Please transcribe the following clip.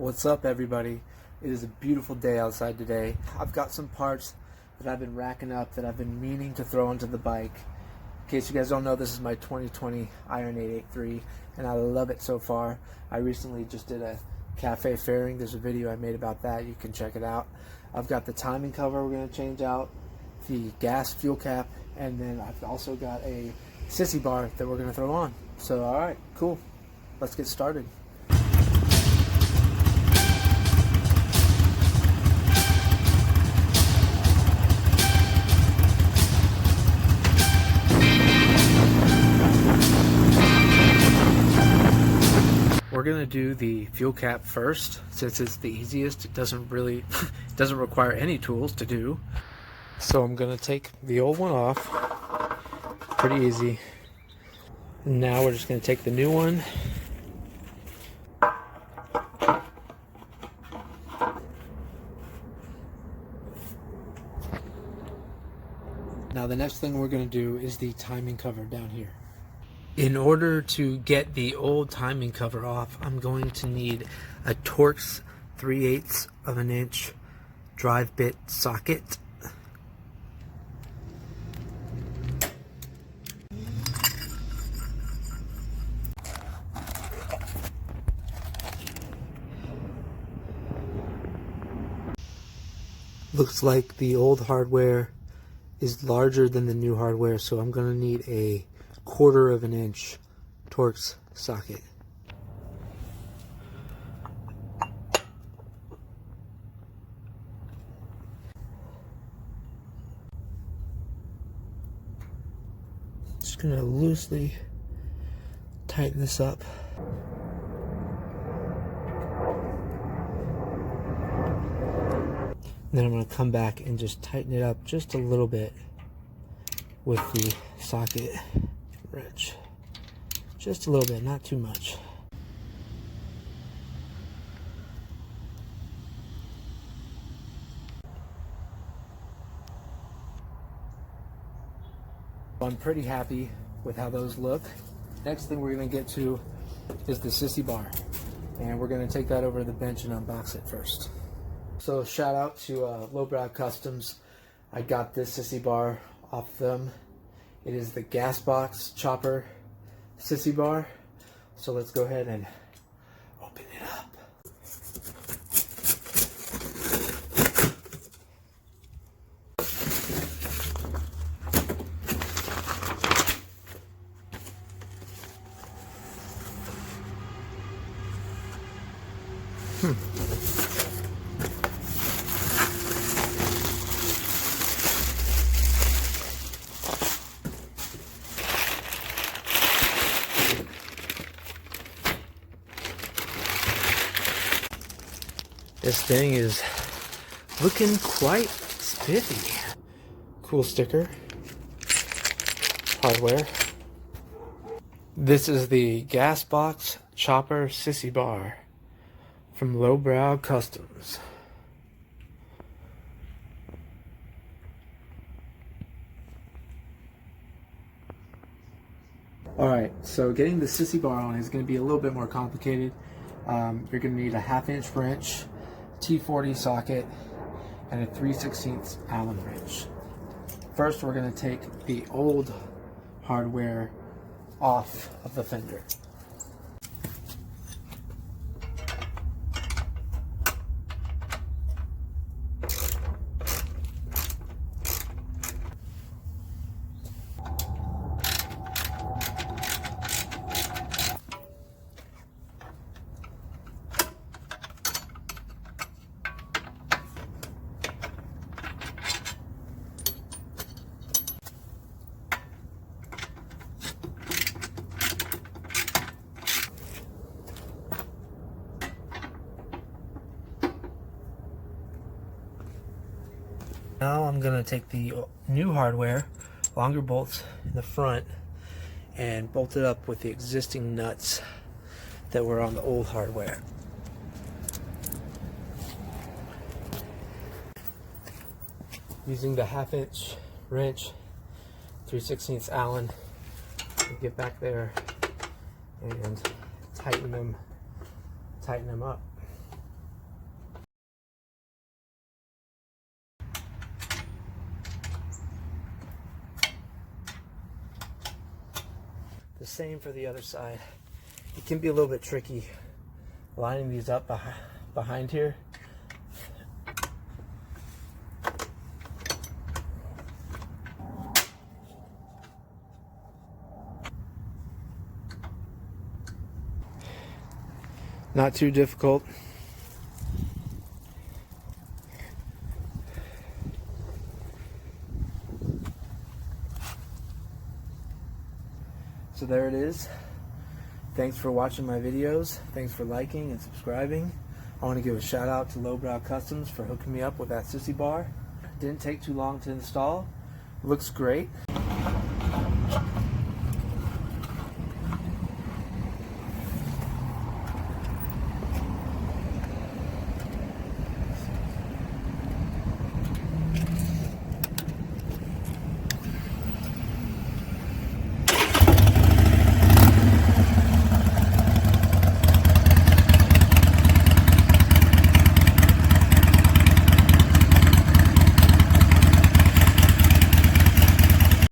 What's up, everybody? It is a beautiful day outside today. I've got some parts that I've been racking up that I've been meaning to throw onto the bike. In case you guys don't know, this is my 2020 Iron 883 and I love it so far. I recently just did a cafe fairing. There's a video I made about that. You can check it out. I've got the timing cover we're going to change out, the gas fuel cap, and then I've also got a sissy bar that we're going to throw on. So alright, cool. Let's get started. We're gonna do the fuel cap first, since it's the easiest. It doesn't require any tools to do. So I'm gonna take the old one off. Pretty easy. Now we're just gonna take the new one. Now the next thing we're gonna do is the timing cover down here. In order to get the old timing cover off, I'm going to need a Torx 3/8 of an inch drive bit socket. Looks like the old hardware is larger than the new hardware, so I'm going to need a 1/4 of an inch Torx socket. Just going to loosely tighten this up. And then I'm going to come back and just tighten it up just a little bit with the socket wrench. Just a little bit, not too much. I'm pretty happy with how those look. Next thing we're going to get to is the sissy bar. And we're going to take that over to the bench and unbox it first. So shout out to Lowbrow Customs. I got this sissy bar off them. It is the Gasbox Chopper sissy bar. So let's go ahead and open it up. This thing is looking quite spiffy. Cool sticker. Hardware. This is the Gasbox Chopper sissy bar from Lowbrow Customs. Alright, so getting the sissy bar on is going to be a little bit more complicated. You're going to need a 1/2 inch wrench, T40 socket, and a 3/16 Allen wrench. First, we're going to take the old hardware off of the fender. Now I'm going to take the new hardware, longer bolts in the front, and bolt it up with the existing nuts that were on the old hardware. Using the 1/2 inch wrench, 3/16 Allen, get back there and tighten them up. same for the other side. It can be a little bit tricky lining these up behind here. Not too difficult. So there it is. Thanks for watching my videos. Thanks for liking and subscribing. I want to give a shout out to Lowbrow Customs for hooking me up with that sissy bar. Didn't take too long to install. Looks great.